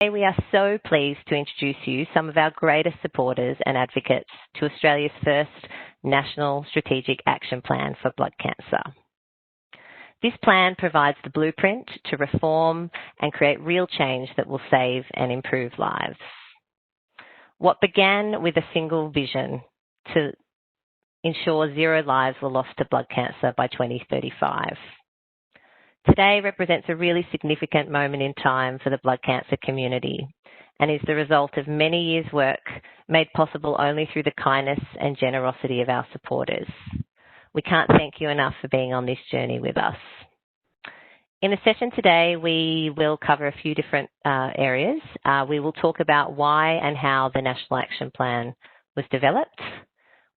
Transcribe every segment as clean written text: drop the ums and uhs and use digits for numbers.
Today we are so pleased to introduce you some of our greatest supporters and advocates to Australia's first National Strategic Action Plan for Blood Cancer. This plan provides the blueprint to reform and create real change that will save and improve lives. What began with a single vision to ensure 0 lives were lost to blood cancer by 2035. Today represents a really significant moment in time for the blood cancer community and is the result of many years' work made possible only through the kindness and generosity of our supporters. We can't thank you enough for being on this journey with us. In the session today, we will cover a few different areas. We will talk about why and how the National Action Plan was developed.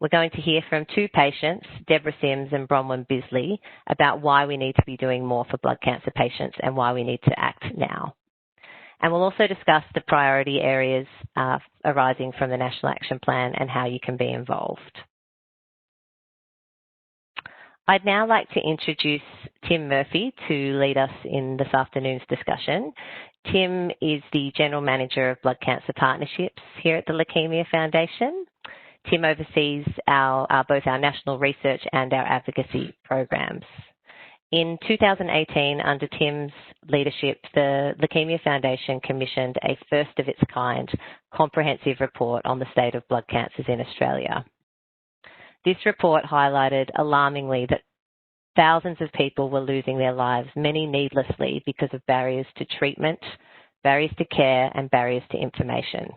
We're going to hear from 2 patients, Deborah Sims and Bronwyn Bisley, about why we need to be doing more for blood cancer patients and why we need to act now. And we'll also discuss the priority areas arising from the National Action Plan and how you can be involved. I'd now like to introduce Tim Murphy to lead us in this afternoon's discussion. Tim is the General Manager of Blood Cancer Partnerships here at the Leukaemia Foundation. Tim oversees both our national research and our advocacy programs. In 2018, under Tim's leadership, the Leukaemia Foundation commissioned a first-of-its-kind comprehensive report on the state of blood cancers in Australia. This report highlighted alarmingly that thousands of people were losing their lives, many needlessly, because of barriers to treatment, barriers to care, and barriers to information.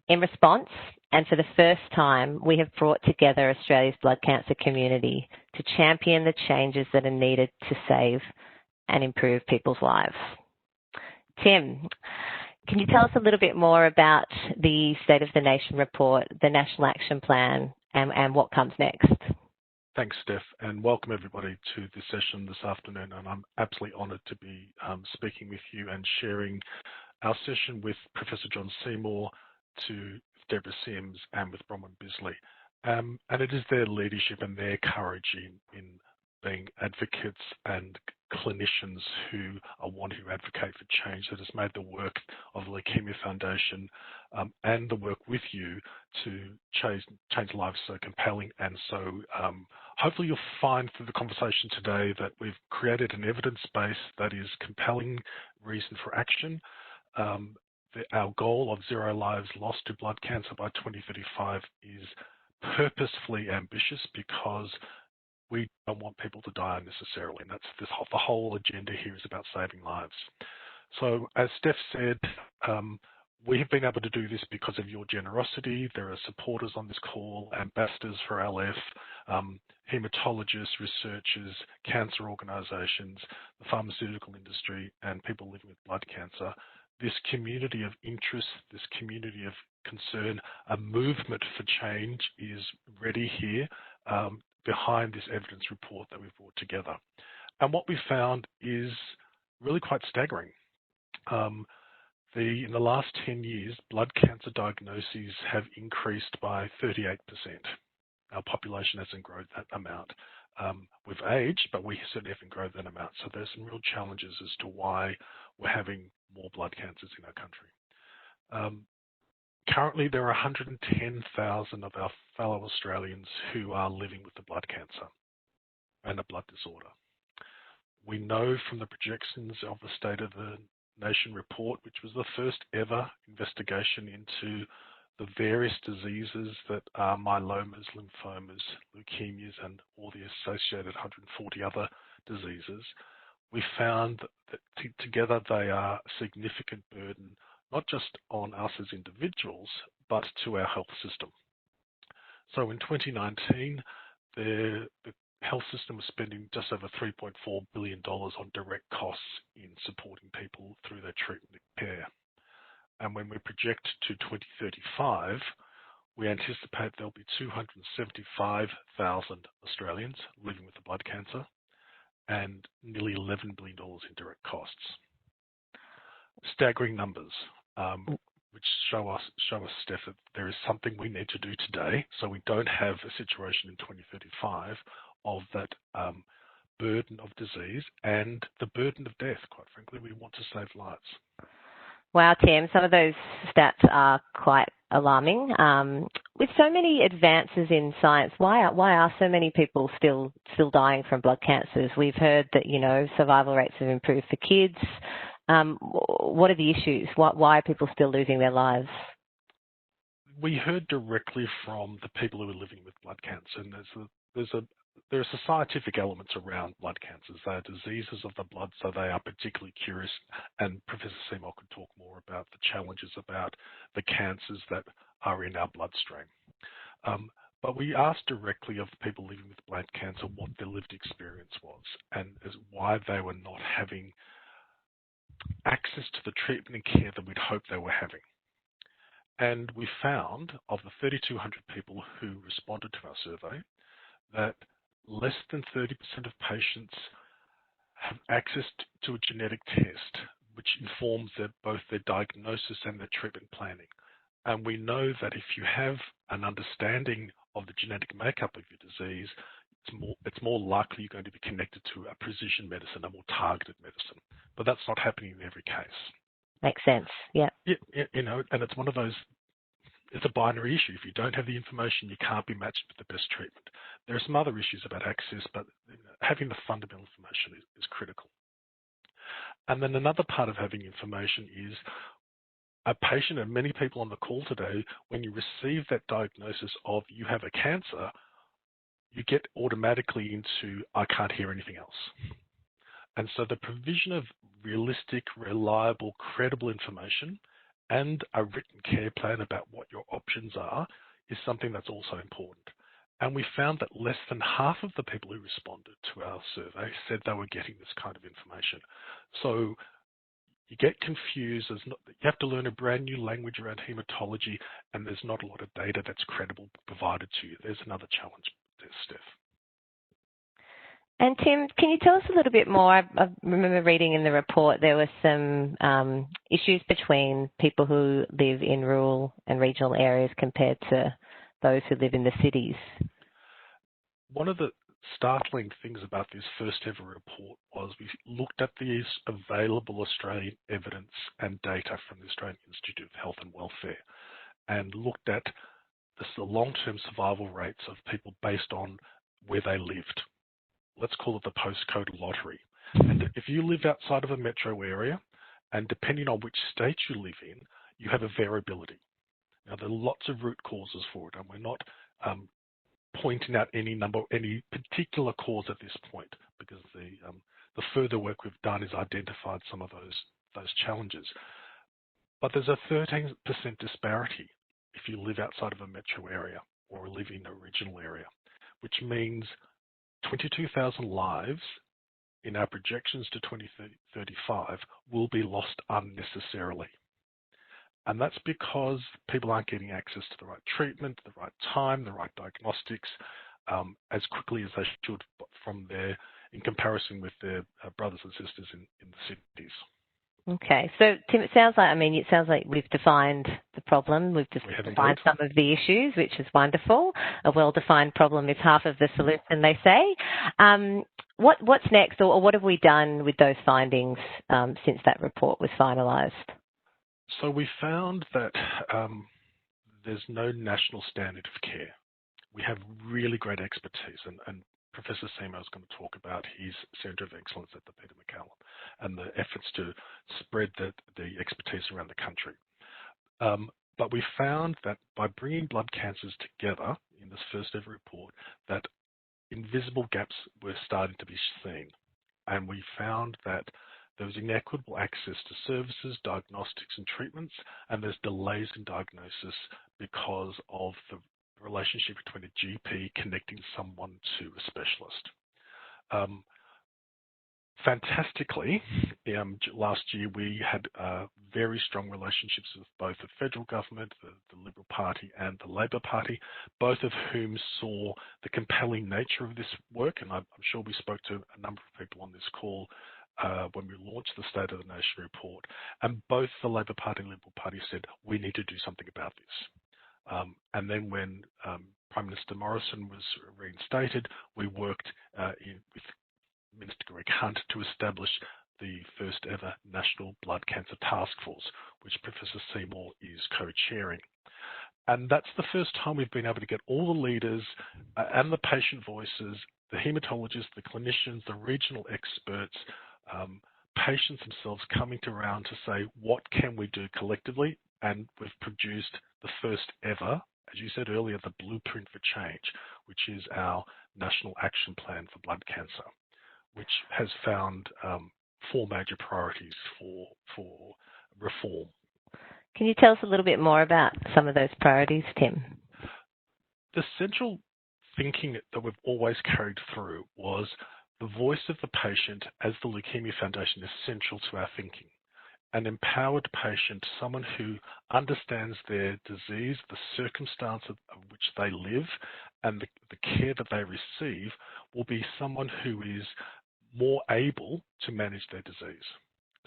In response, and for the first time, we have brought together Australia's blood cancer community to champion the changes that are needed to save and improve people's lives. Tim, can you tell us a little bit more about the State of the Nation report, the National Action Plan, and what comes next? Thanks, Steph, and welcome everybody to this session this afternoon. And I'm absolutely honoured to be speaking with you and sharing our session with Professor John Seymour, to Deborah Sims, and with Bronwyn Bisley. And it is their leadership and their courage in being advocates and clinicians who are wanting to advocate for change that has made the work of the Leukaemia Foundation and the work with you to change lives so compelling. And so hopefully you'll find through the conversation today that we've created an evidence base that is compelling reason for action. Our goal of 0 lives lost to blood cancer by 2035 is purposefully ambitious because we don't want people to die unnecessarily. And that's the whole agenda here is about saving lives. So as Steph said, we have been able to do this because of your generosity. There are supporters on this call, ambassadors for LF, hematologists, researchers, cancer organisations, the pharmaceutical industry, and people living with blood cancer. This community of interest, this community of concern, a movement for change is ready here behind this evidence report that we've brought together. And what we found is really quite staggering. In the last 10 years, blood cancer diagnoses have increased by 38%. Our population hasn't grown that amount. We've aged, but we certainly haven't grown that amount. So there's some real challenges as to why we're having more blood cancers in our country. Currently, there are 110,000 of our fellow Australians who are living with the blood cancer and a blood disorder. We know from the projections of the State of the Nation report, which was the first ever investigation into the various diseases that are myelomas, lymphomas, leukemias, and all the associated 140 other diseases. We found that together they are a significant burden, not just on us as individuals, but to our health system. So in 2019, the health system was spending just over $3.4 billion on direct costs in supporting people through their treatment and care. And when we project to 2035, we anticipate there'll be 275,000 Australians living with the blood cancer and nearly $11 billion in direct costs. Staggering numbers, which show us, Steph, that there is something we need to do today so we don't have a situation in 2035 of that burden of disease and the burden of death. Quite frankly, we want to save lives. Wow, Tim, some of those stats are quite alarming. With so many advances in science, why are so many people still dying from blood cancers? We've heard that, you know, survival rates have improved for kids. What are the issues? Why are people still losing their lives? We heard directly from the people who are living with blood cancer, and there's a scientific elements around blood cancers. They are diseases of the blood, so they are particularly curious, and Professor Seymour could talk more about the challenges about the cancers that are in our bloodstream. But we asked directly of the people living with blood cancer what their lived experience was and why they were not having access to the treatment and care that we'd hoped they were having. And we found, of the 3,200 people who responded to our survey, that less than 30% of patients have access to a genetic test, which informs both their diagnosis and their treatment planning. And we know that if you have an understanding of the genetic makeup of your disease, it's more likely you're going to be connected to a precision medicine, a more targeted medicine. But that's not happening in every case. Makes sense, yeah. You know, and it's one of those, it's a binary issue. If you don't have the information, you can't be matched with the best treatment. There are some other issues about access, but having the fundamental information is critical. And then another part of having information is a patient, and many people on the call today, when you receive that diagnosis of you have a cancer, you get automatically into, I can't hear anything else. And so the provision of realistic, reliable, credible information and a written care plan about what your options are is something that's also important. And we found that less than half of the people who responded to our survey said they were getting this kind of information. So you get confused. You have to learn a brand new language around hematology, and there's not a lot of data that's credible provided to you. There's another challenge there, Steph. And Tim, can you tell us a little bit more? I remember reading in the report there were some issues between people who live in rural and regional areas compared to those who live in the cities. One of the startling things about this first ever report was we looked at the available Australian evidence and data from the Australian Institute of Health and Welfare and looked at the long-term survival rates of people based on where they lived. Let's call it the postcode lottery. And if you live outside of a metro area, and depending on which state you live in, you have a variability. Now, there are lots of root causes for it, and we're not pointing out any particular cause at this point, because the further work we've done is identified some of those challenges. But there's a 13% disparity if you live outside of a metro area or live in a regional area, which means 22,000 lives in our projections to 2035 will be lost unnecessarily. And that's because people aren't getting access to the right treatment, the right time, the right diagnostics as quickly as they should in comparison with their brothers and sisters in the cities. Okay, so Tim, it sounds like we've defined the problem. We've defined some of the issues, which is wonderful. A well-defined problem is half of the solution, they say. What's next, or what have we done with those findings since that report was finalised? So we found that there's no national standard of care. We have really great expertise, and Professor Seymour is going to talk about his Centre of Excellence at the Peter MacCallum and the efforts to spread the expertise around the country. But we found that by bringing blood cancers together in this first ever report, that invisible gaps were starting to be seen. And we found that there was inequitable access to services, diagnostics and treatments, and there's delays in diagnosis because of the relationship between a GP connecting someone to a specialist. Fantastically, last year we had very strong relationships with both the federal government, the Liberal Party and the Labor Party, both of whom saw the compelling nature of this work, and I'm sure we spoke to a number of people on this call when we launched the State of the Nation report, and both the Labor Party and Liberal Party said, we need to do something about this. And then when Prime Minister Morrison was reinstated, we worked with Minister Greg Hunt to establish the first ever National Blood Cancer Taskforce, which Professor Seymour is co-chairing. And that's the first time we've been able to get all the leaders and the patient voices, the haematologists, the clinicians, the regional experts, patients themselves coming around to say, what can we do collectively? And we've produced the first ever, as you said earlier, the Blueprint for Change, which is our National Action Plan for Blood Cancer, which has found 4 major priorities for reform. Can you tell us a little bit more about some of those priorities, Tim? The central thinking that we've always carried through was the voice of the patient as the Leukemia Foundation is central to our thinking. An empowered patient, someone who understands their disease, the circumstance of which they live, and the care that they receive, will be someone who is more able to manage their disease.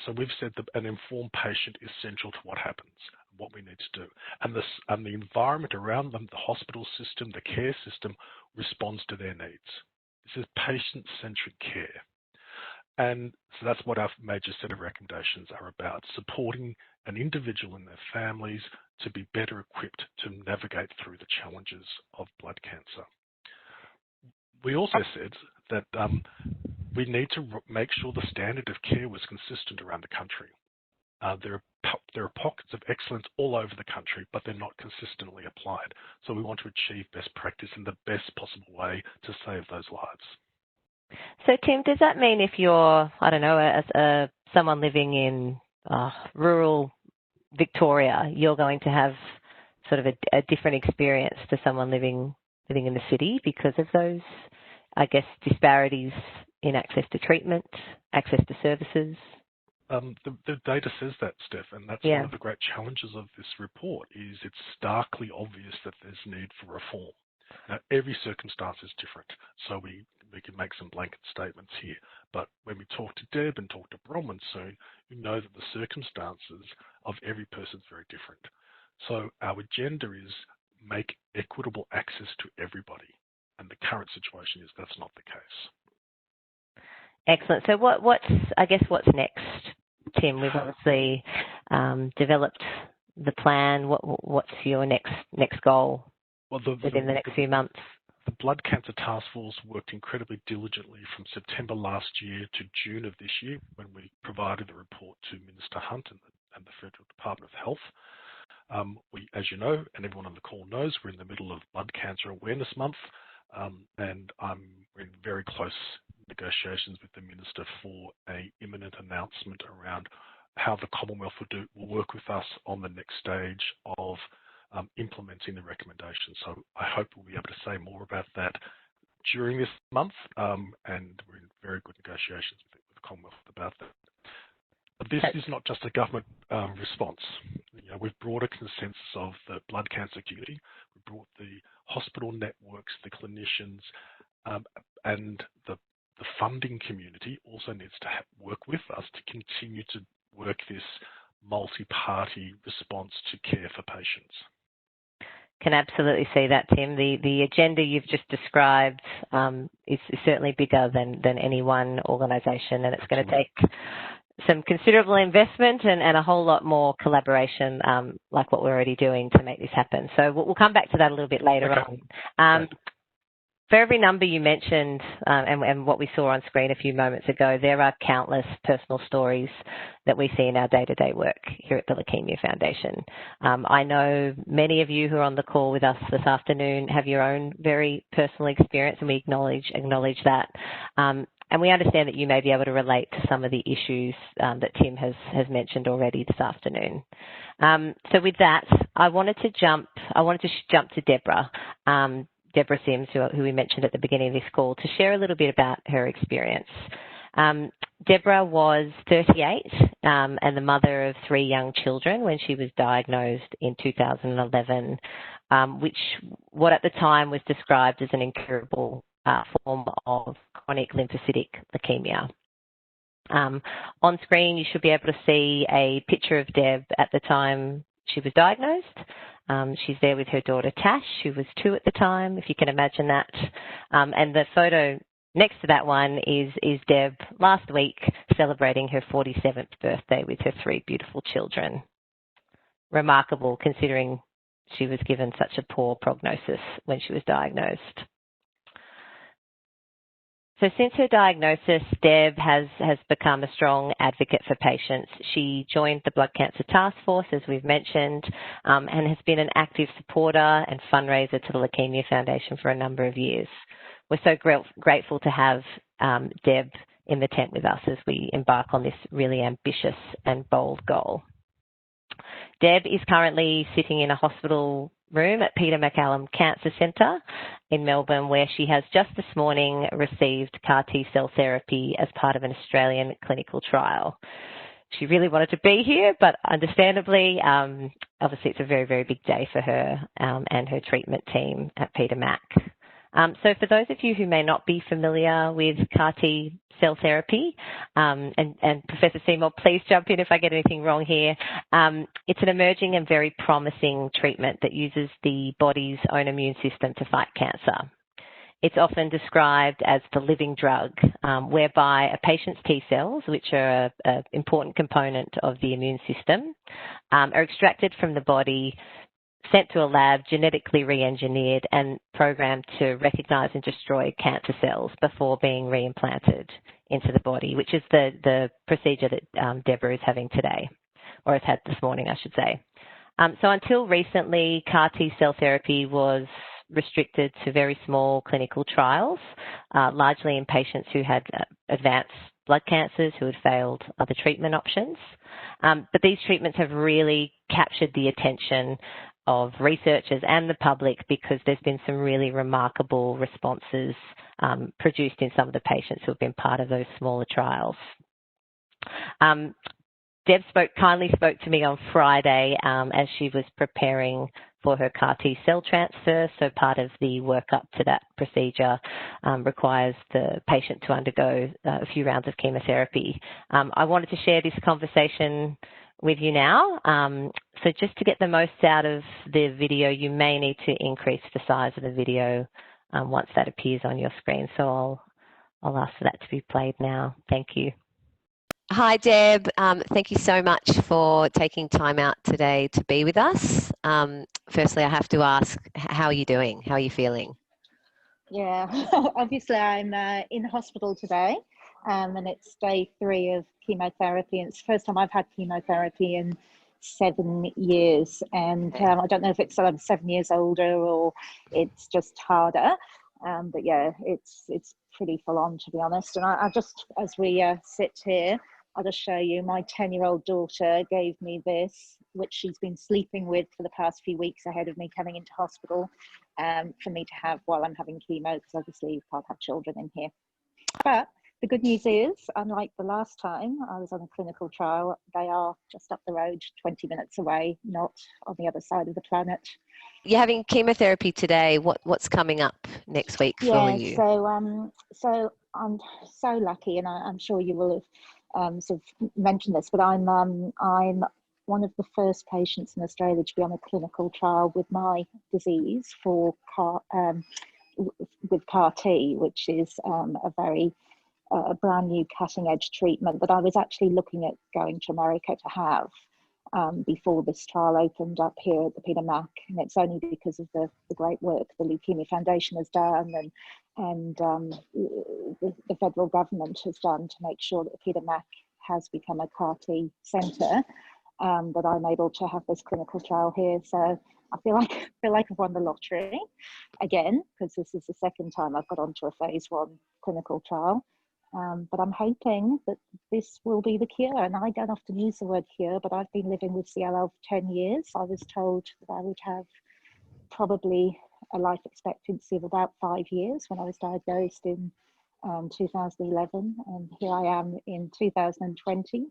So we've said that an informed patient is central to what happens, what we need to do. And the environment around them, the hospital system, the care system, responds to their needs. This is patient-centric care. And so that's what our major set of recommendations are about, supporting an individual and their families to be better equipped to navigate through the challenges of blood cancer. We also said that we need to make sure the standard of care was consistent around the country. There are pockets of excellence all over the country, but they're not consistently applied. So we want to achieve best practice in the best possible way to save those lives. So, Tim, does that mean if you're, I don't know, someone living in rural Victoria, you're going to have sort of a different experience to someone living in the city because of those, I guess, disparities in access to treatment, access to services? The data says that, Steph, and that's one of the great challenges of this report is it's starkly obvious that there's need for reform. Now, every circumstance is different, so we can make some blanket statements here. But when we talk to Deb and talk to Bronwyn soon, you know that the circumstances of every person is very different. So our agenda is make equitable access to everybody, and the current situation is that's not the case. Excellent. So what's next, Tim? We've obviously developed the plan. What's your next goal within the next few months? The Blood Cancer Taskforce worked incredibly diligently from September last year to June of this year when we provided the report to Minister Hunt and the Federal Department of Health. We, as you know, and everyone on the call knows, we're in the middle of Blood Cancer Awareness Month, and we're in very close negotiations with the Minister for an imminent announcement around how the Commonwealth will work with us on the next stage of implementing the recommendations. So I hope we'll be able to say more about that during this month, and we're in very good negotiations with the Commonwealth about that. But this is not just a government response. You know, we've brought a consensus of the blood cancer community. We brought the hospital networks, the clinicians, and the funding community also needs to work with us to continue to work this multi-party response to care for patients. Can absolutely see that, Tim. The agenda you've just described is certainly bigger than any one organisation, and it's going to take some considerable investment and a whole lot more collaboration, like what we're already doing to make this happen. So we'll come back to that a little bit later on. For every number you mentioned and what we saw on screen a few moments ago, there are countless personal stories that we see in our day-to-day work here at the Leukemia Foundation. I know many of you who are on the call with us this afternoon have your own very personal experience, and we acknowledge that. And we understand that you may be able to relate to some of the issues that Tim has mentioned already this afternoon. So with that, I wanted to jump to Deborah. Deborah Sims, who we mentioned at the beginning of this call, to share a little bit about her experience. Deborah was 38 and the mother of 3 young children when she was diagnosed in 2011, which what at the time was described as an incurable form of chronic lymphocytic leukemia. On screen, you should be able to see a picture of Deb at the time she was diagnosed. She's there with her daughter Tash, who was 2 at the time, if you can imagine that. And the photo Next to that one is Deb last week celebrating her 47th birthday with her 3 beautiful children. Remarkable considering she was given such a poor prognosis when she was diagnosed. So since her diagnosis, Deb has become a strong advocate for patients. She joined the Blood Cancer Taskforce, as we've mentioned, and has been an active supporter and fundraiser to the Leukemia Foundation for a number of years. We're so grateful to have Deb in the tent with us as we embark on this really ambitious and bold goal. Deb is currently sitting in a hospital room at Peter MacCallum Cancer Centre in Melbourne, where she has just this morning received CAR T-cell therapy as part of an Australian clinical trial. She really wanted to be here, but understandably, obviously it's a very, very big day for her and her treatment team at Peter Mac. So for those of you who may not be familiar with CAR T-cell therapy, and Professor Seymour, please jump in if I get anything wrong here. It's an emerging and very promising treatment that uses the body's own immune system to fight cancer. It's often described as the living drug, whereby a patient's T-cells, which are an important component of the immune system, are extracted from the body, sent to a lab, genetically re-engineered and programmed to recognise and destroy cancer cells before being reimplanted into the body, which is the procedure that Deborah is having today, or has had this morning, I should say. So until recently, CAR T-cell therapy was restricted to very small clinical trials, largely in patients who had advanced blood cancers who had failed other treatment options. But these treatments have really captured the attention of researchers and the public because there's been some really remarkable responses produced in some of the patients who have been part of those smaller trials. Deb kindly spoke to me on Friday as she was preparing for her CAR T-cell transfer. So part of the workup to that procedure requires the patient to undergo a few rounds of chemotherapy. I wanted to share this conversation with you now. So just to get the most out of the video, you may need to increase the size of the video once that appears on your screen. So I'll ask for that to be played now. Thank you. Hi, Deb. Thank you so much for taking time out today to be with us. Firstly, I have to ask, how are you doing? How are you feeling? Yeah, obviously I'm in hospital today, and it's day 3 of chemotherapy. And it's the first time I've had chemotherapy in 7 years, and I don't know if it's that I'm 7 years older or it's just harder. But yeah, it's pretty full on, to be honest. And I just, as we sit here, I'll just show you, my 10-year-old daughter gave me this, which she's been sleeping with for the past few weeks ahead of me coming into hospital, for me to have while I'm having chemo, because obviously you can't have children in here. But the good news is, unlike the last time I was on a clinical trial, they are just up the road, 20 minutes away, not on the other side of the planet. You're having chemotherapy today. What's coming up next week for you? So I'm so lucky, and I'm sure you will have sort of mentioned this, but I'm one of the first patients in Australia to be on a clinical trial with my disease for with CAR T, which is a very brand new cutting edge treatment that I was actually looking at going to America to have before this trial opened up here at the Peter Mac. And it's only because of the great work the Leukemia Foundation has done and the federal government has done to make sure that the Peter Mac has become a CAR T centre, that I'm able to have this clinical trial here. So I feel like I've won the lottery again, because this is the second time I've got onto a phase 1 clinical trial. But I'm hoping that this will be the cure. And I don't often use the word cure, but I've been living with CLL for 10 years. I was told that I would have probably a life expectancy of about 5 years when I was diagnosed in 2011. And here I am in 2020.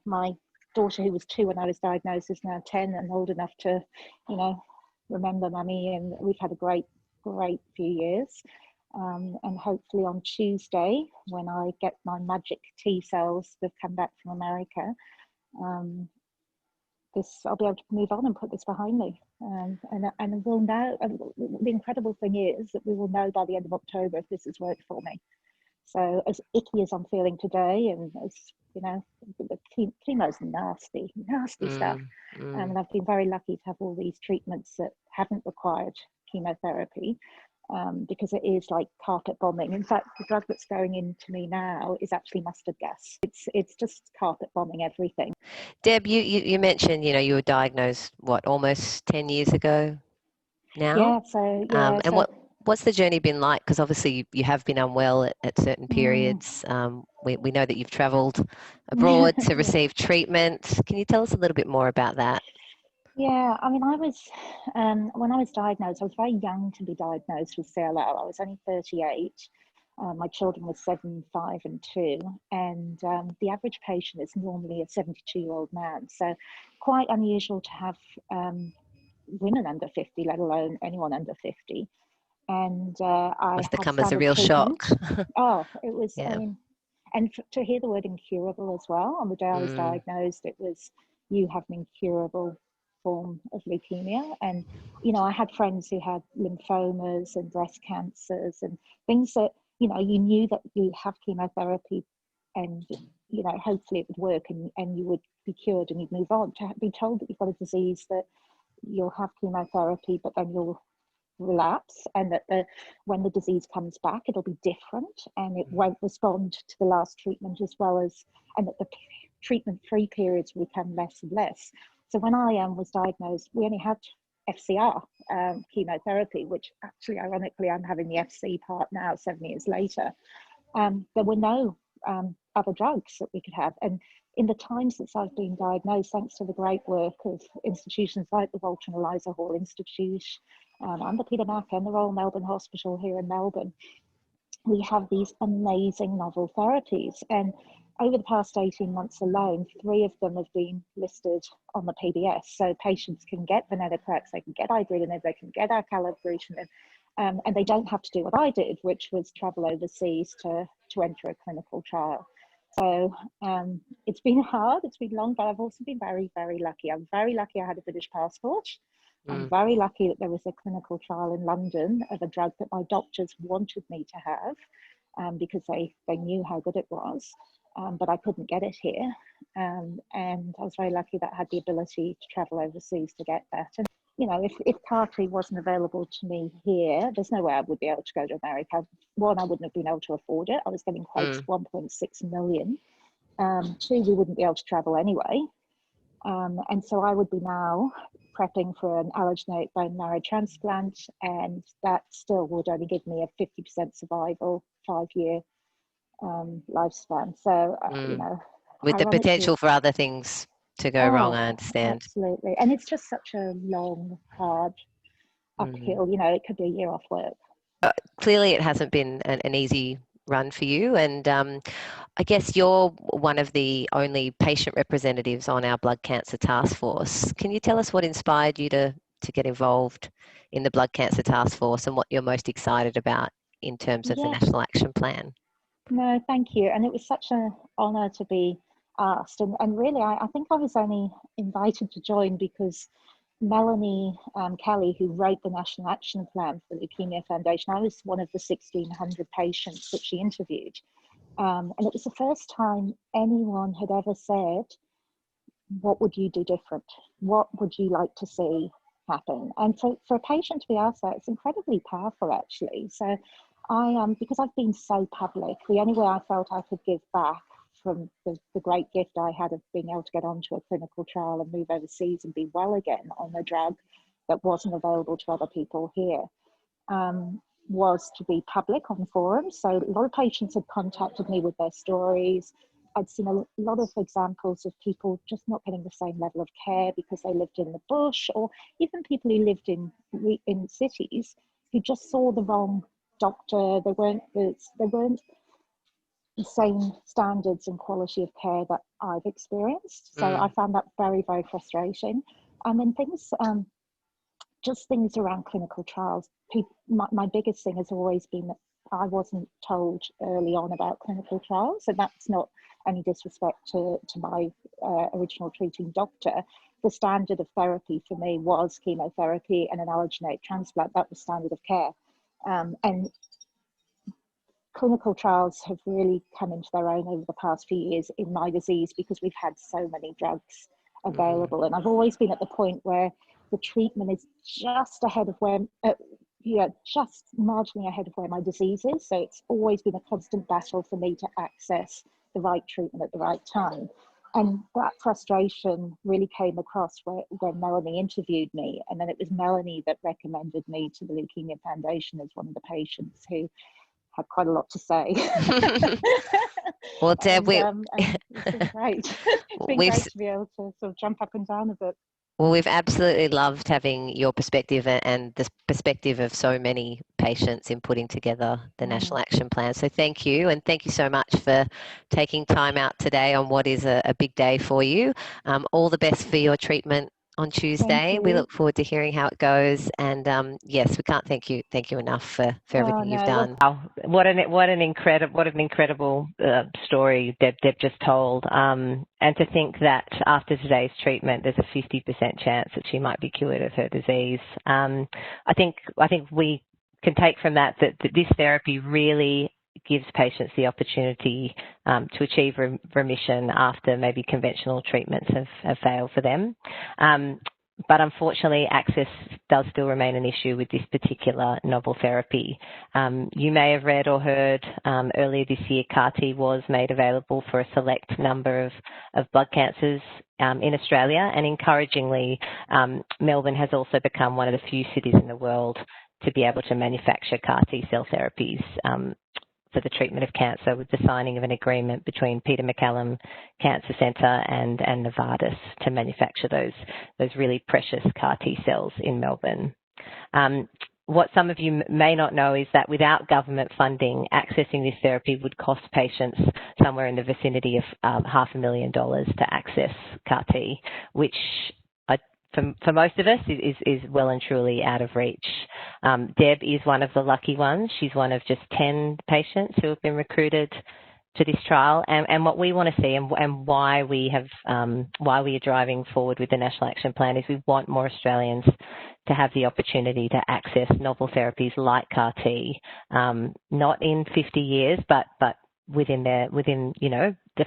My daughter, who was 2 when I was diagnosed, is now 10 and old enough to, remember mummy. And we've had a great few years. And hopefully on Tuesday, when I get my magic T cells that have come back from America, I'll be able to move on and put this behind me. And we'll know, the incredible thing is that we will know by the end of October if this has worked for me. So as icky as I'm feeling today, and as you know, the chemo's nasty stuff. And I've been very lucky to have all these treatments that haven't required chemotherapy, because it is like carpet bombing. In fact, the drug that's going into me now is actually mustard gas. It's just carpet bombing everything. Deb, you mentioned, you know, you were diagnosed, what, almost 10 years ago now? Yeah, and what's the journey been like? Because obviously you have been unwell at certain periods. We know that you've travelled abroad to receive treatment. Can you tell us a little bit more about that? Yeah, I mean, I was, when I was diagnosed, I was very young to be diagnosed with CLL. I was only 38. My children were 7, 5 and 2. And the average patient is normally a 72-year-old man. So quite unusual to have women under 50, let alone anyone under 50. And I Must have had come as a started real treatment. shock. Oh, it was, Yeah. I mean, and to hear the word incurable as well, on the day I was diagnosed, it was, you have an incurable form of leukemia. And, you know, I had friends who had lymphomas and breast cancers and things that, you know, you knew that you have chemotherapy and, you know, hopefully it would work and you would be cured and you'd move on. To be told that you've got a disease that you'll have chemotherapy, but then you'll relapse, and that when the disease comes back, it'll be different and it won't respond to the last treatment as well as, and that the treatment-free periods will become less and less. So when I was diagnosed, we only had FCR chemotherapy, which actually, ironically, I'm having the FC part now, 7 years later. There were no other drugs that we could have. And in the time since I've been diagnosed, thanks to the great work of institutions like the Walter and Eliza Hall Institute, and the Peter Mac and the Royal Melbourne Hospital here in Melbourne, we have these amazing novel therapies. And over the past 18 months alone, 3 of them have been listed on the PBS. So patients can get venetoclax, they can get ibrutinib, they can get acalabrutinib, and they don't have to do what I did, which was travel overseas to enter a clinical trial. So it's been hard, it's been long, but I've also been very, very lucky. I'm very lucky I had a British passport. I'm very lucky that there was a clinical trial in London of a drug that my doctors wanted me to have, because they knew how good it was, but I couldn't get it here. And I was very lucky that I had the ability to travel overseas to get that. And, you know, if CAR-T wasn't available to me here, there's no way I would be able to go to America. One, I wouldn't have been able to afford it. I was getting quotes 1.6 million. 2, we wouldn't be able to travel anyway. And so I would be now prepping for an allogeneic bone marrow transplant, and that still would only give me a 50% survival, 5-year lifespan. So, you know, with the potential for other things to go wrong, I understand. Absolutely. And it's just such a long, hard uphill, you know, it could be a year off work. Clearly it hasn't been an easy run for you, and I guess you're one of the only patient representatives on our blood cancer task force. Can you tell us what inspired you to get involved in the blood cancer task force and what you're most excited about in terms of the National Action Plan? No, thank you. And it was such an honour to be asked. And really, I think I was only invited to join because Melanie Kelly, who wrote the National Action Plan for the Leukemia Foundation, I was one of the 1,600 patients that she interviewed. And it was the first time anyone had ever said, what would you do different? What would you like to see happen? And for a patient to be asked that, it's incredibly powerful, actually. So because I've been so public, the only way I felt I could give back from the great gift I had of being able to get onto a clinical trial and move overseas and be well again on a drug that wasn't available to other people here, was to be public on forums. So a lot of patients had contacted me with their stories. I'd seen a lot of examples of people just not getting the same level of care because they lived in the bush, or even people who lived in cities who just saw the wrong doctor. They weren't the same standards and quality of care that I've experienced. So I found that very, very frustrating. And then things around clinical trials. My biggest thing has always been that I wasn't told early on about clinical trials, and that's not any disrespect to my original treating doctor, the standard of therapy for me was chemotherapy and an allogeneic transplant. That was standard of care. And clinical trials have really come into their own over the past few years in my disease because we've had so many drugs available. And I've always been at the point where the treatment is just ahead of where, just marginally ahead of where my disease is. So it's always been a constant battle for me to access the right treatment at the right time. And that frustration really came across when Melanie interviewed me. And then it was Melanie that recommended me to the Leukemia Foundation as one of the patients who had quite a lot to say. Well, Deb, it's been great. It's been great to be able to sort of jump up and down a bit. Well, we've absolutely loved having your perspective and the perspective of so many patients in putting together the National Action Plan. So thank you, and thank you so much for taking time out today on what is a big day for you. All the best for your treatment on Tuesday. We look forward to hearing how it goes, and yes, we can't thank you enough for everything you've done. Wow, what an incredible story Deb just told, and to think that after today's treatment there's a 50% chance that she might be cured of her disease. I think we can take from that this therapy really gives patients the opportunity to achieve remission after maybe conventional treatments have failed for them. But unfortunately, access does still remain an issue with this particular novel therapy. You may have read or heard earlier this year, CAR-T was made available for a select number of blood cancers in Australia, and encouragingly, Melbourne has also become one of the few cities in the world to be able to manufacture CAR-T cell therapies for the treatment of cancer, with the signing of an agreement between Peter MacCallum Cancer Centre and Novartis to manufacture those really precious CAR-T cells in Melbourne. What some of you may not know is that without government funding, accessing this therapy would cost patients somewhere in the vicinity of $500,000 to access CAR-T, which for most of us is well and truly out of reach. Deb is one of the lucky ones. She's one of just 10 patients who have been recruited to this trial. And what we want to see and why we are driving forward with the National Action Plan is we want more Australians to have the opportunity to access novel therapies like CAR-T, not in 50 years, but within the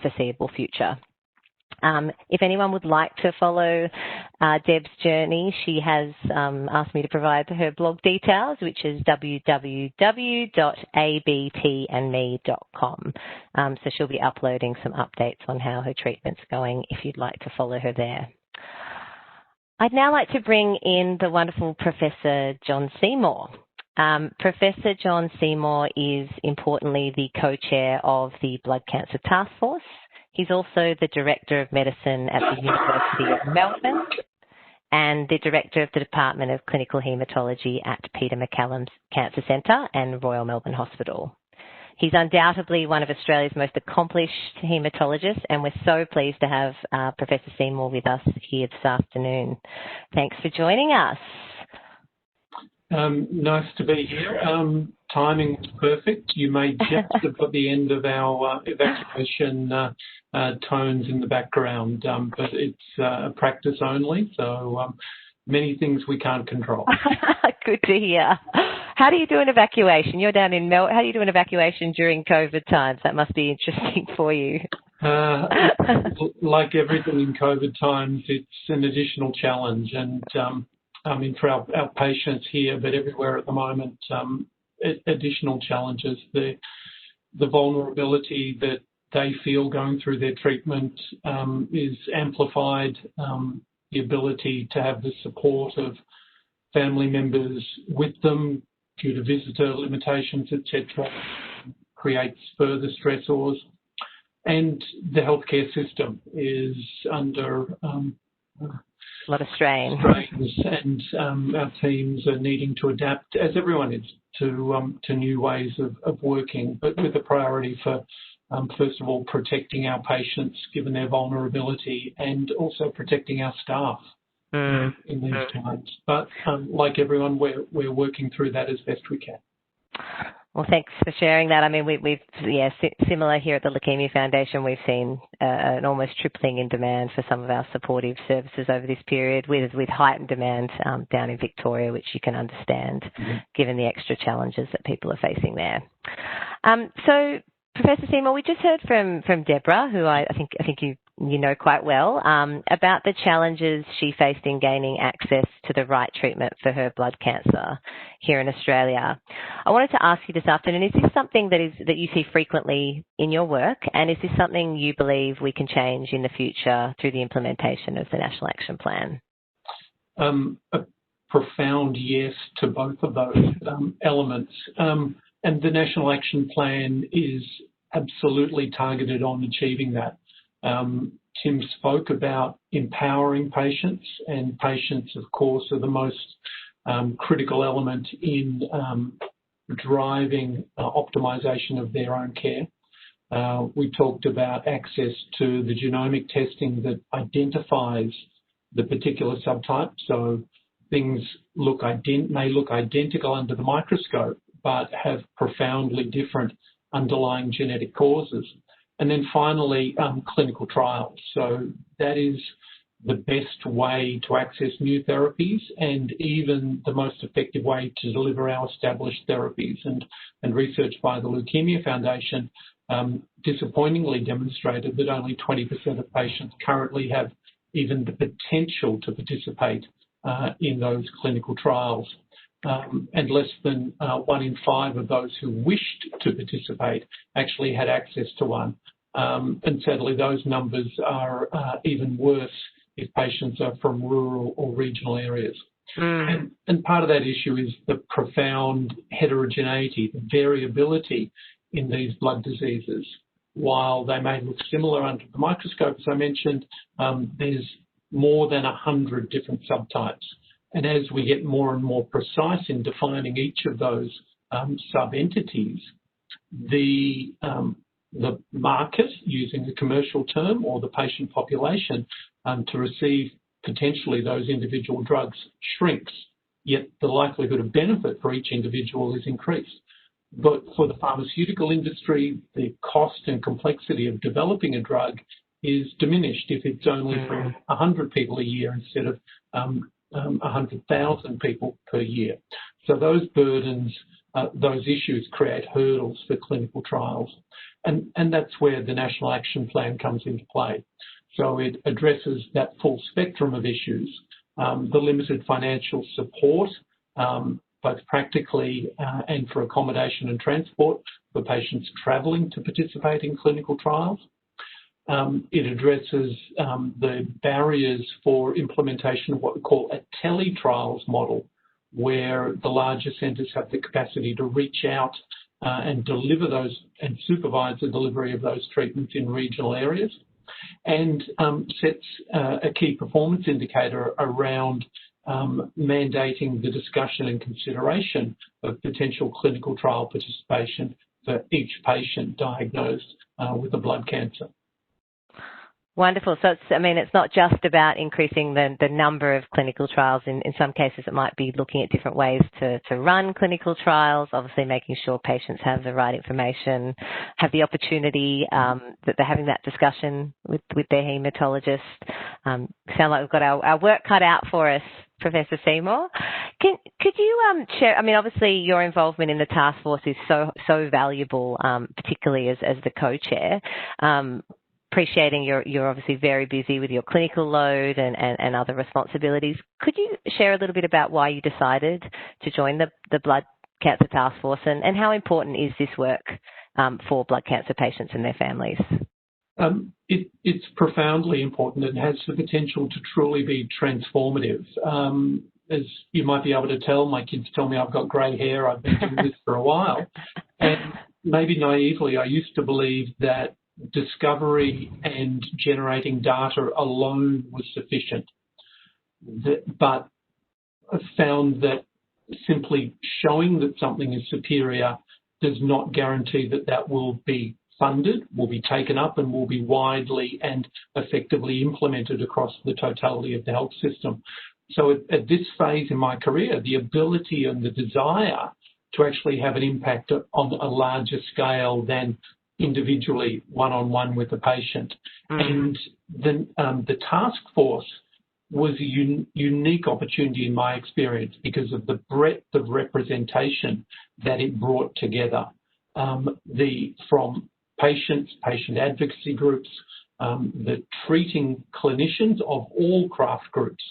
foreseeable future. If anyone would like to follow Deb's journey, she has asked me to provide her blog details, which is www.abtandme.com. So she'll be uploading some updates on how her treatment's going if you'd like to follow her there. I'd now like to bring in the wonderful Professor John Seymour. Professor John Seymour is importantly the co-chair of the Blood Cancer Taskforce. He's also the Director of Medicine at the University of Melbourne and the Director of the Department of Clinical Haematology at Peter MacCallum Cancer Centre and Royal Melbourne Hospital. He's undoubtedly one of Australia's most accomplished haematologists, and we're so pleased to have Professor Seymour with us here this afternoon. Thanks for joining us. Nice to be here. Timing was perfect. You may just have got the end of our evacuation tones in the background, but it's a practice only, so many things we can't control. Good to hear. How do you do an evacuation? You're down in Melbourne. How do you do an evacuation during COVID times? That must be interesting for you. Like everything in COVID times, it's an additional challenge, and I mean, for our patients here, but everywhere at the moment, additional challenges. The vulnerability that they feel going through their treatment is amplified. The ability to have the support of family members with them due to visitor limitations, etc., creates further stressors. And the healthcare system is under a lot of strain. And our teams are needing to adapt, as everyone is, to new ways of working, but with a priority for, first of all, protecting our patients given their vulnerability, and also protecting our staff in these times. But like everyone, we're working through that as best we can. Well, thanks for sharing that. I mean, similar here at the Leukemia Foundation, we've seen an almost tripling in demand for some of our supportive services over this period, with heightened demand down in Victoria, which you can understand, given the extra challenges that people are facing there. So, Professor Seymour, we just heard from Deborah, who I think you know quite well, about the challenges she faced in gaining access to the right treatment for her blood cancer here in Australia. I wanted to ask you this afternoon, is this something that you see frequently in your work, and is this something you believe we can change in the future through the implementation of the National Action Plan? A profound yes to both of those elements. And the National Action Plan is absolutely targeted on achieving that. Tim spoke about empowering patients, and patients, of course, are the most critical element in driving optimization of their own care. We talked about access to the genomic testing that identifies the particular subtype. So things may look identical under the microscope, but have profoundly different underlying genetic causes. And then finally, clinical trials. So that is the best way to access new therapies, and even the most effective way to deliver our established therapies. And research by the Leukemia Foundation disappointingly demonstrated that only 20% of patients currently have even the potential to participate in those clinical trials. And less than 1 in 5 of those who wished to participate actually had access to one. And sadly, those numbers are even worse if patients are from rural or regional areas. And part of that issue is the profound heterogeneity, the variability in these blood diseases. While they may look similar under the microscope, as I mentioned, there's more than 100 different subtypes. And as we get more and more precise in defining each of those sub-entities, the market, using the commercial term, or the patient population to receive potentially those individual drugs shrinks, yet the likelihood of benefit for each individual is increased. But for the pharmaceutical industry, the cost and complexity of developing a drug is diminished if it's only for 100 people a year instead of 100,000 people per year. So those burdens, those issues create hurdles for clinical trials. And that's where the National Action Plan comes into play. So it addresses that full spectrum of issues, the limited financial support, both practically and for accommodation and transport for patients travelling to participate in clinical trials. It addresses the barriers for implementation of what we call a teletrials model, where the larger centres have the capacity to reach out and deliver those and supervise the delivery of those treatments in regional areas, and sets a key performance indicator around mandating the discussion and consideration of potential clinical trial participation for each patient diagnosed with a blood cancer. Wonderful. So it's not just about increasing the number of clinical trials. In some cases, it might be looking at different ways to run clinical trials, obviously making sure patients have the right information, have the opportunity, that they're having that discussion with their haematologist. Sound like we've got our work cut out for us, Professor Seymour. Could you share, obviously your involvement in the task force is so valuable, particularly as the co-chair. Appreciating you're obviously very busy with your clinical load and other responsibilities. Could you share a little bit about why you decided to join the Blood Cancer Task Force, and how important is this work for blood cancer patients and their families? It's profoundly important and has the potential to truly be transformative. As you might be able to tell, my kids tell me I've got grey hair. I've been doing this for a while. And maybe naively, I used to believe that discovery and generating data alone was sufficient. But I've found that simply showing that something is superior does not guarantee that will be funded, will be taken up, and will be widely and effectively implemented across the totality of the health system. So at this phase in my career, the ability and the desire to actually have an impact on a larger scale than individually one-on-one with the patient. And the task force was a unique opportunity in my experience because of the breadth of representation that it brought together. From patients, patient advocacy groups, the treating clinicians of all craft groups,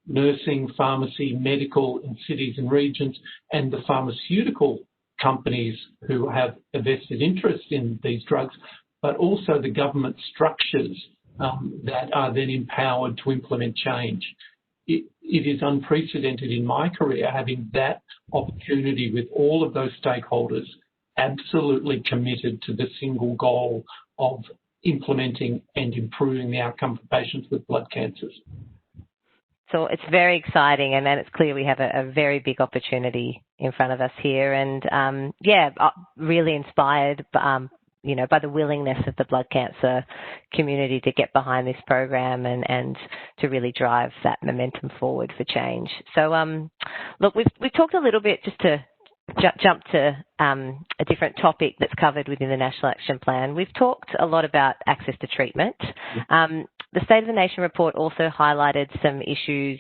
nursing, pharmacy, medical in cities and regions, and the pharmaceutical companies who have a vested interest in these drugs, but also the government structures that are then empowered to implement change. It is unprecedented in my career having that opportunity with all of those stakeholders absolutely committed to the single goal of implementing and improving the outcome for patients with blood cancers. So it's very exciting, and then it's clear we have a very big opportunity in front of us here, and really inspired, by the willingness of the blood cancer community to get behind this program and to really drive that momentum forward for change. So, look, we've talked a little bit, just to jump to a different topic that's covered within the National Action Plan. We've talked a lot about access to treatment. The State of the Nation report also highlighted some issues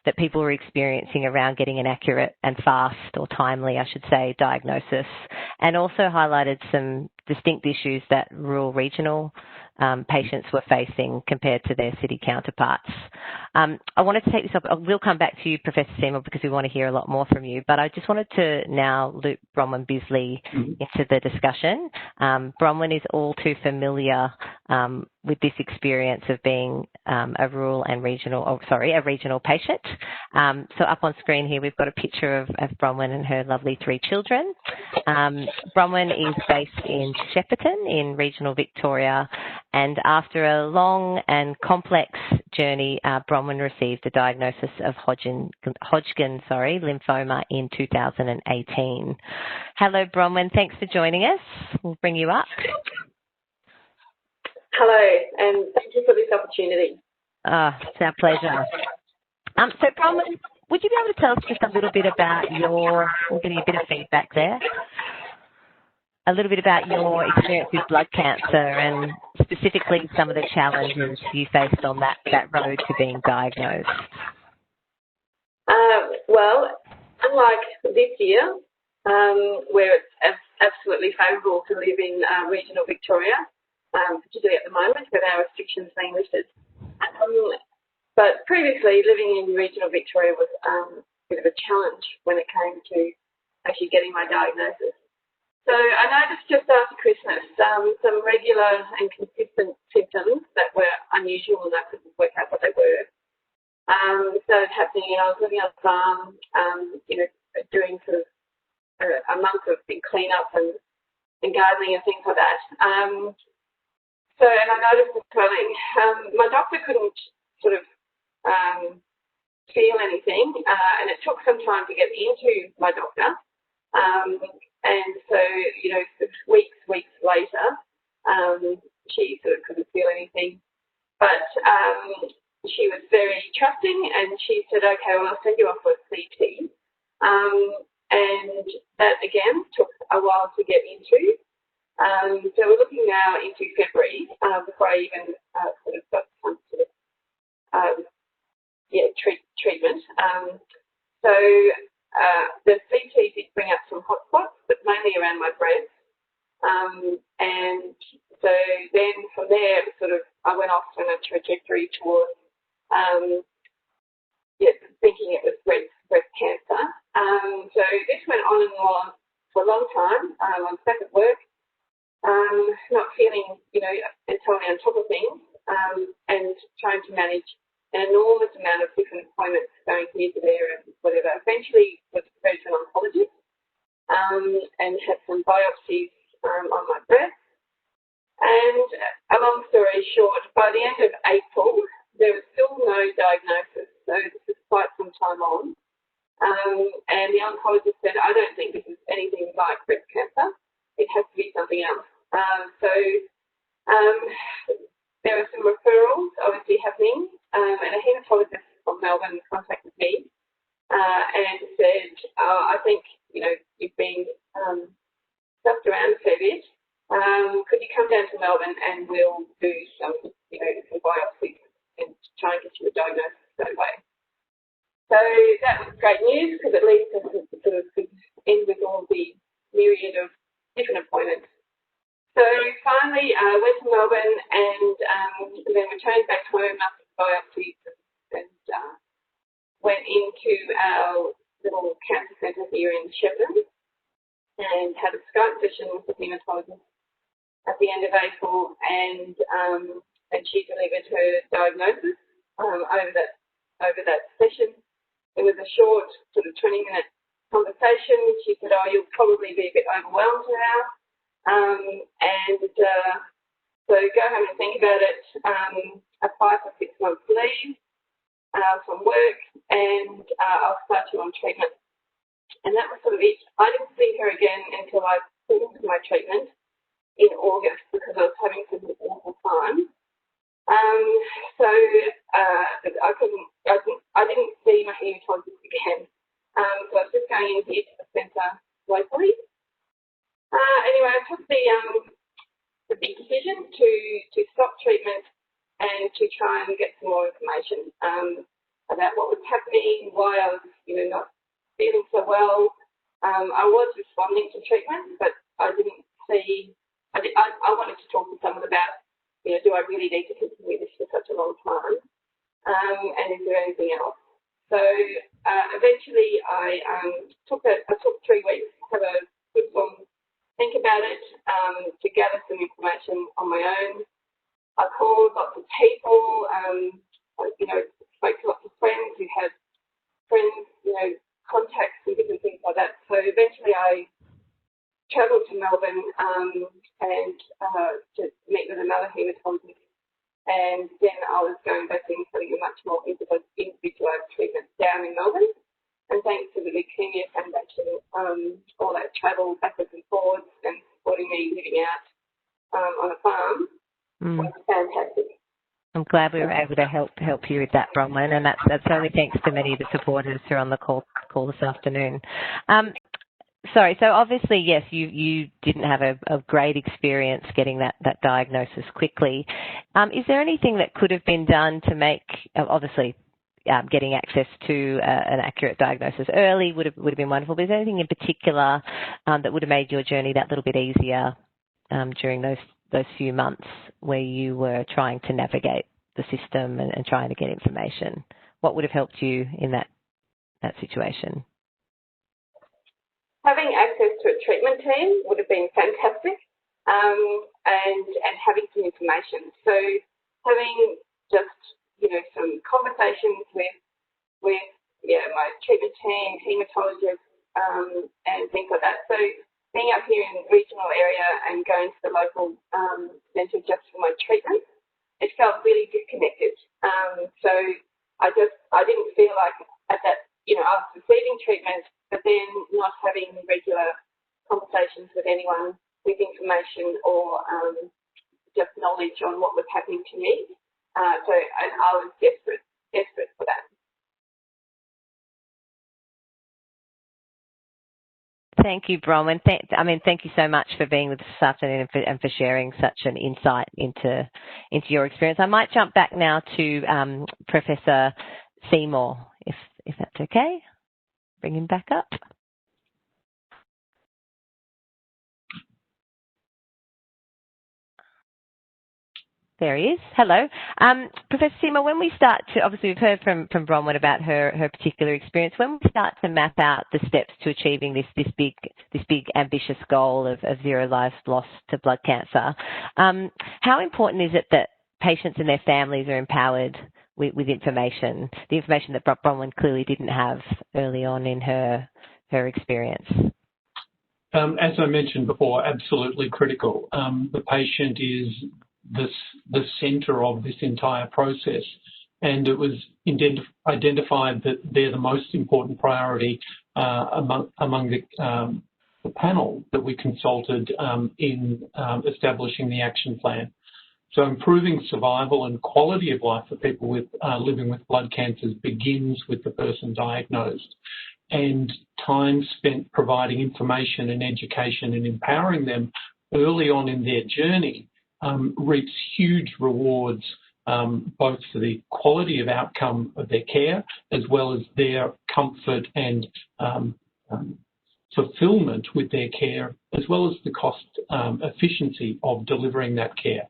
that people were experiencing around getting an accurate and fast, or timely, I should say, diagnosis, and also highlighted some distinct issues that rural regional patients were facing compared to their city counterparts. I wanted to take this up. We'll come back to you, Professor Seymour, because we want to hear a lot more from you, but I just wanted to now loop Bronwyn Bisley into the discussion. Bronwyn is all too familiar with this experience of being a regional patient. So up on screen here, we've got a picture of Bronwyn and her lovely 3 children. Bronwyn is based in Shepparton in regional Victoria, and after a long and complex journey, Bronwyn received a diagnosis of Hodgkin lymphoma in 2018. Hello, Bronwyn. Thanks for joining us. We'll bring you up. Hello, and thank you for this opportunity. It's our pleasure. So, Bronwyn, would you be able to tell us just a little bit about we're getting a bit of feedback there, a little bit about your experience with blood cancer and specifically some of the challenges you faced on that road to being diagnosed? Well, unlike this year, where it's absolutely favourable to live in regional Victoria, particularly at the moment with our restrictions being lifted. But previously, living in regional Victoria was a bit of a challenge when it came to actually getting my diagnosis. So I noticed just after Christmas some regular and consistent symptoms that were unusual, and I couldn't work out what they were. Started happening. I was living on a farm, doing sort of a month of big cleanup and gardening and things like that. And I noticed the swelling. My doctor couldn't sort of feel anything, and it took some time to get into my doctor. And so, weeks later, she sort of couldn't feel anything. But she was very trusting, and she said, okay, well, I'll send you off for a CT. And that, again, took a while to get into. So we're looking now into February before I even sort of got some sort of treatment. So the CT did bring up some hot spots, but mainly around my breast. And so then from there, I went off on a trajectory towards thinking it was breast cancer. So this went on and on for a long time. I was back at work, not feeling, entirely on top of things, and trying to manage an enormous amount of different appointments going here to there and whatever. Eventually was referred to an oncologist and had some biopsies on my breast. And a long story short, by the end of April, there was still no diagnosis. So this was quite some time on. And the oncologist said, I don't think this is anything like breast cancer. It has to be something else. So there were some referrals obviously happening, and a haematologist from Melbourne contacted me and said, I think, you've been stuffed around a fair bit. Could you come down to Melbourne and we'll do some biopsies and try and get you a diagnosis that way. So that was great news because at least I sort of could end with all the myriad of different appointments. So finally, I went to Melbourne and then returned back home after the biopsies and went into our little cancer centre here in Shepparton and had a Skype session with the haematologist at the end of April, and she delivered her diagnosis over that session. It was a short, sort of 20-minute conversation. She said, "Oh, you'll probably be a bit overwhelmed now. So go home and think about it, apply for 6 months leave from work, and I'll start you on treatment." And that was sort of it. I didn't see her again until I finished my treatment in August because I was having some awful time. I didn't see my haematologist again. So I was just going in here to the centre locally. Anyway, I took the big decision to stop treatment and to try and get some more information about what was happening, why I was, not feeling so well. I was responding to treatment, but I didn't see. I wanted to talk to someone about, do I really need to continue this for such a long time, and is there anything else? So eventually, I took 3 weeks to have a good long think about it, to gather some information on my own. I called lots of people, spoke to lots of friends who had friends, contacts and different things like that. So eventually I travelled to Melbourne and to meet with another haematologist. And then I was going back in having a much more individualised treatment down in Melbourne. And thanks to the Leukemia Foundation, all that travel backwards and forwards and supporting me living out on a farm was fantastic. I'm glad we were able to help you with that, Bronwyn, and that's only thanks to many of the supporters who are on the call this afternoon. Sorry, so obviously, yes, you didn't have a great experience getting that diagnosis quickly. Is there anything that could have been done to make, obviously, getting access to an accurate diagnosis early would have been wonderful, but is there anything in particular that would have made your journey that little bit easier during those few months where you were trying to navigate the system and trying to get information? What would have helped you in that situation? Having access to a treatment team would have been fantastic, and having some information. So having just some conversations with my treatment team, haematologists, and things like that. So being up here in the regional area and going to the local centre just for my treatment, it felt really disconnected. So I didn't feel like at that, I was receiving treatment, but then not having regular conversations with anyone with information or just knowledge on what was happening to me. So I was desperate for that. Thank you, Bronwyn. Thank you so much for being with us this afternoon and for sharing such an insight into your experience. I might jump back now to Professor Seymour, if that's okay. Bring him back up. There he is. Hello. Professor Seymour, when we start to, obviously we've heard from Bronwyn about her particular experience, when we start to map out the steps to achieving this big ambitious goal of 0 lives lost to blood cancer, how important is it that patients and their families are empowered with information, the information that Bronwyn clearly didn't have early on in her experience? As I mentioned before, absolutely critical. The patient is the centre of this entire process, and it was identified that they're the most important priority among the panel that we consulted in establishing the action plan. So improving survival and quality of life for people with living with blood cancers begins with the person diagnosed. and time spent providing information and education and empowering them early on in their journey reaps huge rewards, both for the quality of outcome of their care as well as their comfort and fulfillment with their care, as well as the cost efficiency of delivering that care.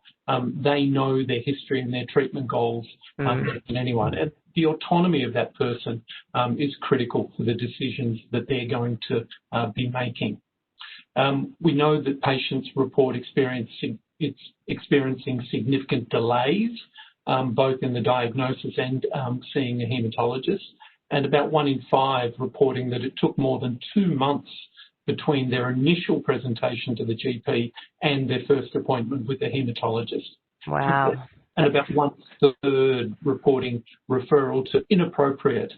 They know their history and their treatment goals better than anyone. And the autonomy of that person is critical for the decisions that they're going to be making. We know that patients report experiencing significant delays, both in the diagnosis and seeing a haematologist, and about 1 in 5 reporting that it took more than 2 months between their initial presentation to the GP and their first appointment with the haematologist. Wow. And about 1/3 reporting referral to inappropriate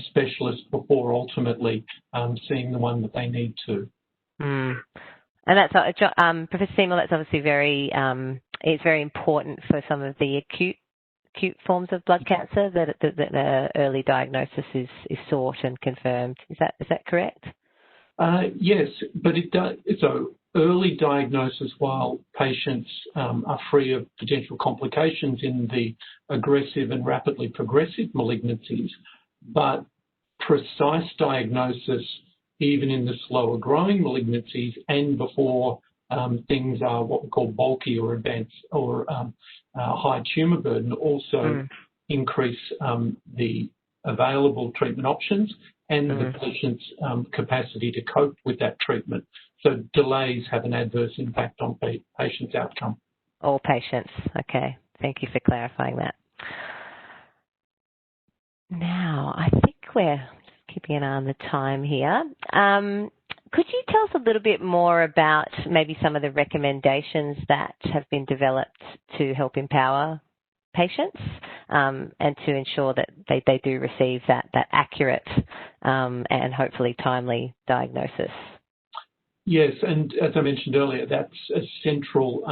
specialists before ultimately seeing the one that they need to. And that's Professor Seymour. That's obviously it's very important for some of the acute forms of blood cancer that the early diagnosis is sought and confirmed. Is that correct? Yes, but it does. So early diagnosis, while patients are free of potential complications in the aggressive and rapidly progressive malignancies, but precise diagnosis, even in the slower growing malignancies and before things are what we call bulky or advanced or high tumour burden, also increase the available treatment options and the patient's capacity to cope with that treatment. So delays have an adverse impact on patients' outcome. All patients. Okay. Thank you for clarifying that. Now, I think we're just keeping an eye on the time here. Could you tell us a little bit more about maybe some of the recommendations that have been developed to help empower patients and to ensure that they do receive that accurate and hopefully timely diagnosis? Yes, and as I mentioned earlier, that's a central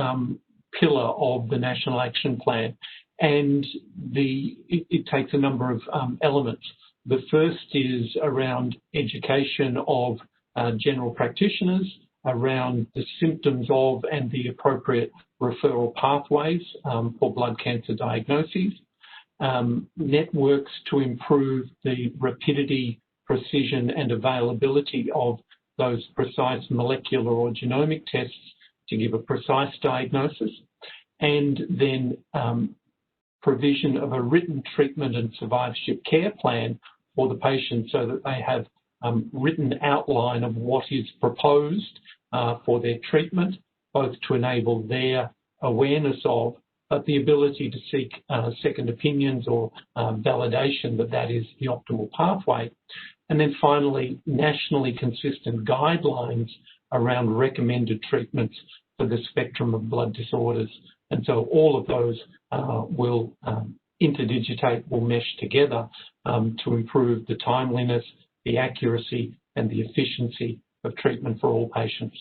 pillar of the National Action Plan, and it takes a number of elements. The first is around education of general practitioners around the symptoms of and the appropriate referral pathways for blood cancer diagnoses, networks to improve the rapidity, precision and availability of those precise molecular or genomic tests to give a precise diagnosis, and then provision of a written treatment and survivorship care plan for the patient so that they have written outline of what is proposed for their treatment, both to enable their awareness of, but the ability to seek second opinions or validation that is the optimal pathway. And then finally, nationally consistent guidelines around recommended treatments for the spectrum of blood disorders. And so all of those will interdigitate, will mesh together to improve the timeliness, the accuracy and the efficiency of treatment for all patients.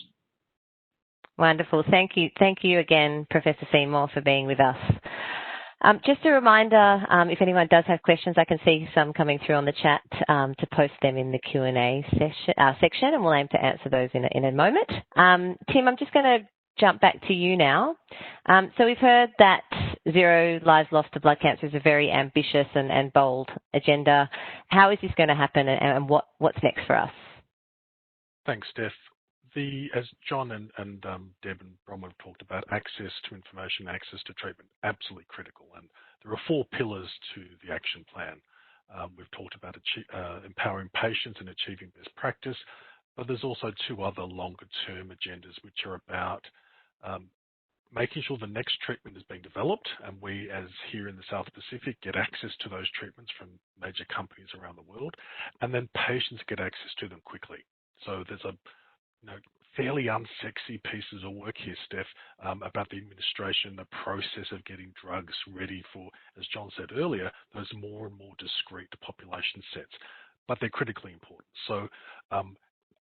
Wonderful. Thank you. Thank you again, Professor Seymour, for being with us. Just a reminder, if anyone does have questions, I can see some coming through on the chat to post them in the Q&A section, and we'll aim to answer those in a moment. Tim, I'm just going to jump back to you now. So we've heard that 0 lives lost to blood cancer is a very ambitious and bold agenda. How is this going to happen, and what's next for us? Thanks, Steph. As John and Deb and Bronwyn have talked about, access to information, access to treatment, absolutely critical. And there are 4 pillars to the action plan. We've talked about empowering patients and achieving best practice, but there's also 2 other longer-term agendas, which are about making sure the next treatment is being developed, and we, as here in the South Pacific, get access to those treatments from major companies around the world, and then patients get access to them quickly. So there's a fairly unsexy pieces of work here, Steph, about the administration, the process of getting drugs ready for, as John said earlier, those more and more discrete population sets, but they're critically important. So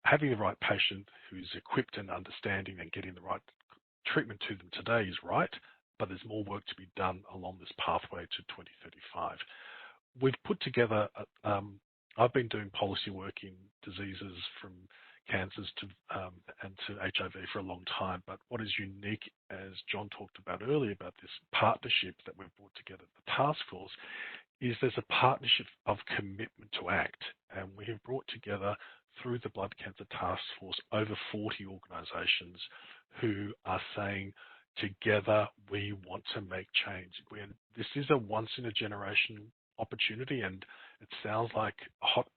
having the right patient who's equipped and understanding and getting the right treatment to them today is right, but there's more work to be done along this pathway to 2035. We've put together, I I've been doing policy work in diseases from cancers to and to HIV for a long time. But what is unique, as John talked about earlier, about this partnership that we've brought together at the Taskforce, is there's a partnership of commitment to act, and we have brought together through the Blood Cancer Taskforce over 40 organisations who are saying, together we want to make change. This is a once-in-a-generation opportunity, and it sounds like hot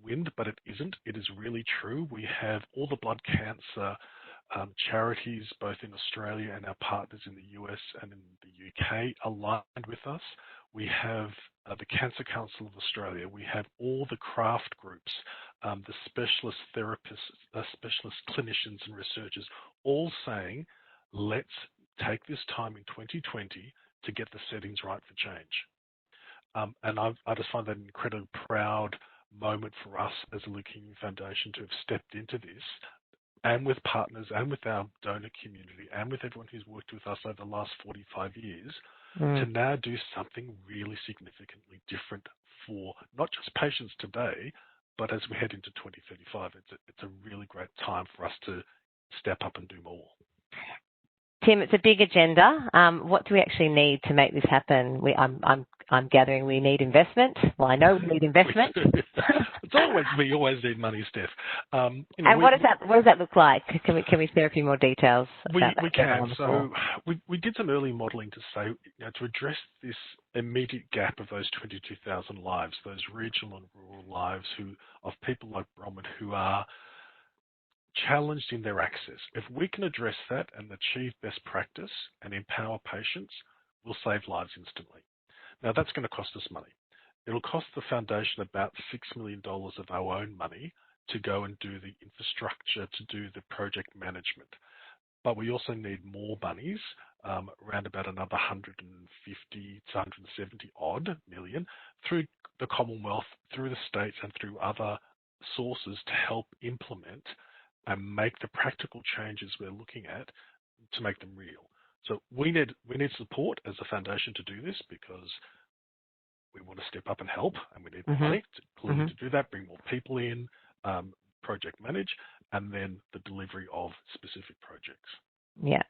wind, but it isn't. It is really true. We have all the blood cancer charities, both in Australia and our partners in the US and in the UK, aligned with us. We have the Cancer Council of Australia. We have all the craft groups, the specialist therapists, specialist clinicians and researchers, all saying, let's take this time in 2020 to get the settings right for change. And I just find that an incredibly proud moment for us as a Leukemia Foundation to have stepped into this, and with partners and with our donor community and with everyone who's worked with us over the last 45 years, to now do something really significantly different for not just patients today, but as we head into 2035. It's a really great time for us to step up and do more. Tim, it's a big agenda. What do we actually need to make this happen? I'm gathering we need investment. Well, I know we need investment. We always need money, Steph. And what does that look like? Can we share a few more details? We can. So we did some early modelling to say, to address this immediate gap of those 22,000 lives, those regional and rural lives of people like Bronwyn who are challenged in their access. If we can address that and achieve best practice and empower patients, we'll save lives instantly. Now, that's going to cost us money. It'll cost the foundation about $6 million of our own money to go and do the infrastructure, to do the project management. But we also need more monies, around about another 150 to 170 odd million through the Commonwealth, through the states and through other sources to help implement and make the practical changes we're looking at to make them real. So we need support as a foundation to do this, because we want to step up and help, and we need more money to do that, bring more people in, project manage, and then the delivery of specific projects. Yeah.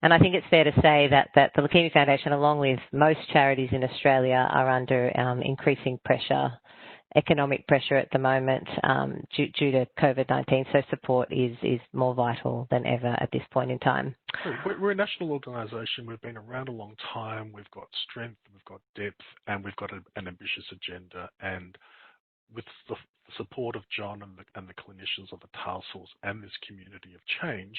And I think it's fair to say that the Leukemia Foundation, along with most charities in Australia, are under increasing pressure, economic pressure at the moment due to COVID-19. So support is more vital than ever at this point in time. We're a national organisation. We've been around a long time. We've got strength, we've got depth, and we've got an ambitious agenda. And with the support of John and the clinicians of the Taskforce and this community of change,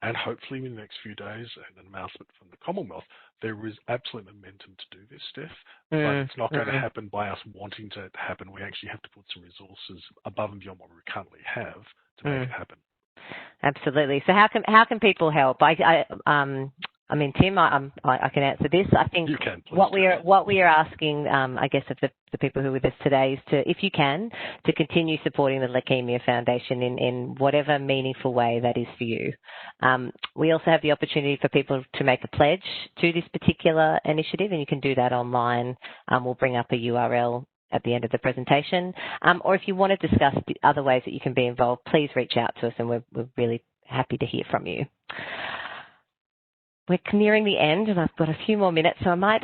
and hopefully in the next few days, an announcement from the Commonwealth, there is absolute momentum to do this, Steph. But it's not going to happen by us wanting to happen. We actually have to put some resources above and beyond what we currently have to make it happen. Absolutely. So how can people help? I mean, Tim, I can answer this. I think you can, what we are asking, I guess, of the people who are with us today is to, if you can, to continue supporting the Leukemia Foundation in whatever meaningful way that is for you. We also have the opportunity for people to make a pledge to this particular initiative, and you can do that online. We'll bring up a URL at the end of the presentation. Or if you want to discuss the other ways that you can be involved, please reach out to us, and we're really happy to hear from you. We're nearing the end, and I've got a few more minutes, so I might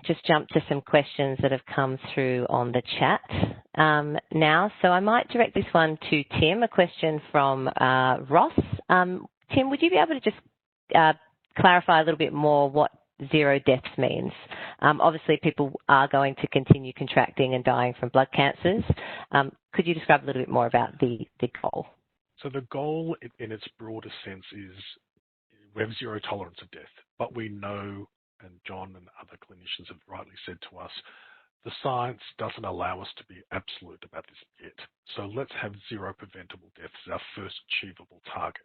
just jump to some questions that have come through on the chat now. So I might direct this one to Tim, a question from Ross. Tim, would you be able to just clarify a little bit more what 0 deaths means? Obviously, people are going to continue contracting and dying from blood cancers. Could you describe a little bit more about the goal? So the goal in its broadest sense is we have 0 tolerance of death, but we know, and John and other clinicians have rightly said to us, the science doesn't allow us to be absolute about this yet. So let's have 0 preventable deaths as our first achievable target.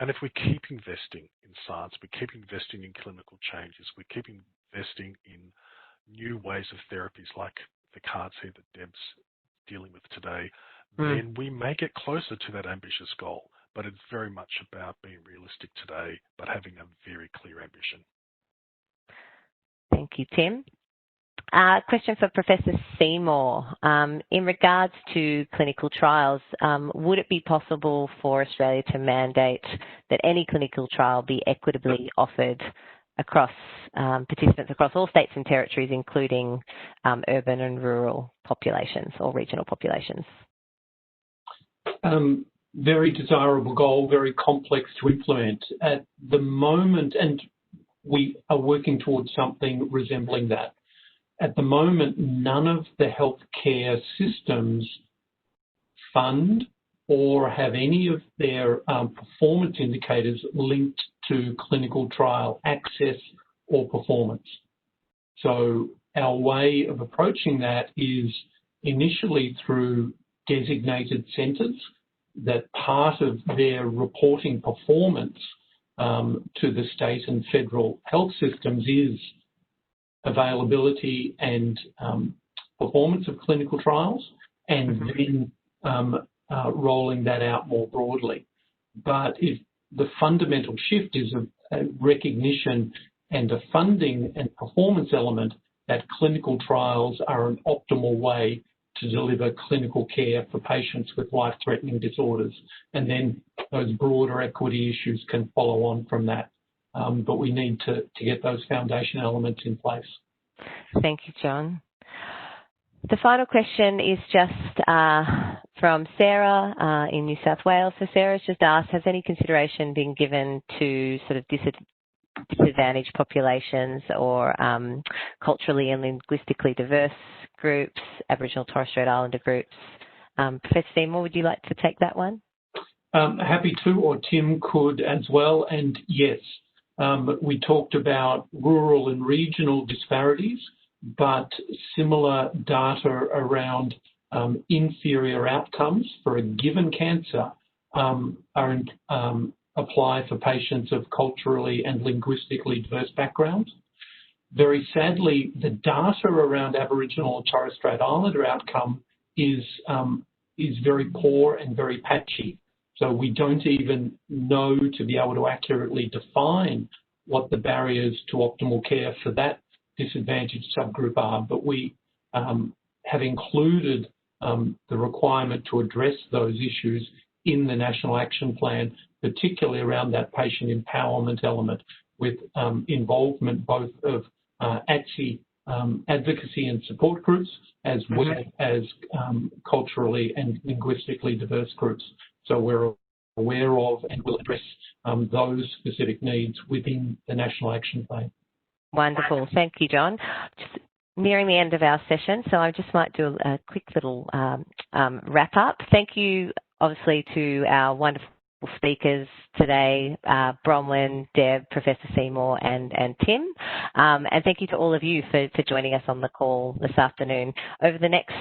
And if we keep investing in science, we keep investing in clinical changes, we keep investing in new ways of therapies like the cards here that Deb's dealing with today, then we may get closer to that ambitious goal. But it's very much about being realistic today, but having a very clear ambition. Thank you, Tim. Question for Professor Seymour. In regards to clinical trials, would it be possible for Australia to mandate that any clinical trial be equitably offered across participants across all states and territories, including urban and rural populations or regional populations? Very desirable goal, very complex to implement. At the moment, and we are working towards something resembling that. At the moment, none of the healthcare systems fund or have any of their performance indicators linked to clinical trial access or performance. So our way of approaching that is initially through designated centres, that part of their reporting performance to the state and federal health systems is availability and performance of clinical trials, and then rolling that out more broadly. But if the fundamental shift is a recognition and a funding and performance element that clinical trials are an optimal way to deliver clinical care for patients with life-threatening disorders. And then those broader equity issues can follow on from that. But we need to get those foundation elements in place. Thank you, John. The final question is just from Sarah in New South Wales. So Sarah's just asked, has any consideration been given to sort of disadvantaged populations or culturally and linguistically diverse groups, Aboriginal Torres Strait Islander groups? Professor Seymour, would you like to take that one? Happy to, or Tim could as well. And yes, we talked about rural and regional disparities, but similar data around inferior outcomes for a given cancer apply for patients of culturally and linguistically diverse backgrounds. Very sadly, the data around Aboriginal and Torres Strait Islander outcome is very poor and very patchy. So we don't even know to be able to accurately define what the barriers to optimal care for that disadvantaged subgroup are. But we have included the requirement to address those issues in the National Action Plan, particularly around that patient empowerment element, with involvement both of ATSI advocacy and support groups, as well as culturally and linguistically diverse groups. So we're aware of and will address those specific needs within the National Action Plan. Wonderful. Thank you, John. Just nearing the end of our session, so I just might do a quick little wrap up. Thank you, obviously, to our wonderful speakers today, Bronwyn, Deb, Professor Seymour and Tim. And thank you to all of you for joining us on the call this afternoon. Over the next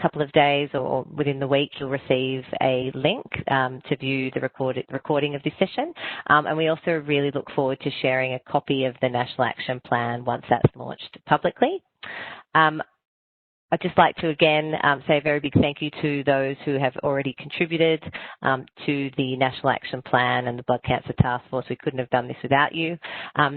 couple of days or within the week, you'll receive a link to view the recording of this session. And we also really look forward to sharing a copy of the National Action Plan once that's launched publicly. I'd just like to again say a very big thank you to those who have already contributed to the National Action Plan and the Blood Cancer Taskforce. We couldn't have done this without you.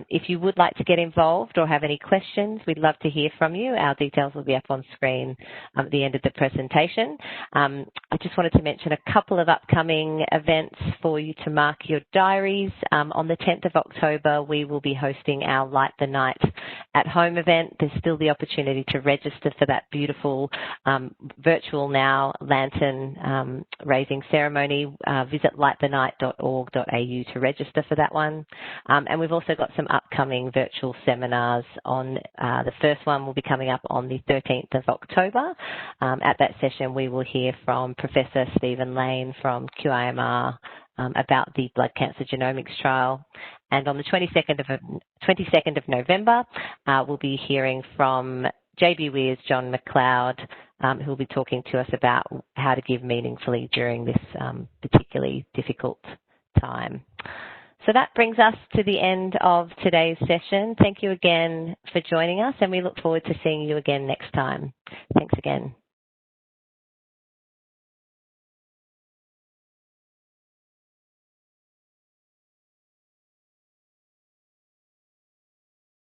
If you would like to get involved or have any questions, we'd love to hear from you. Our details will be up on screen at the end of the presentation. I just wanted to mention a couple of upcoming events for you to mark your diaries. On the 10th of October, we will be hosting our Light the Night at Home event. There's still the opportunity to register for that beautiful virtual now lantern raising ceremony. Visit lightthenight.org.au to register for that one. And we've also got some upcoming virtual seminars on the first one will be coming up on the 13th of October. At that session, we will hear from Professor Stephen Lane from QIMR about the blood cancer genomics trial. And on the 22nd of November, we'll be hearing from JB Weir's John McLeod, who will be talking to us about how to give meaningfully during this particularly difficult time. So that brings us to the end of today's session. Thank you again for joining us, and we look forward to seeing you again next time. Thanks again.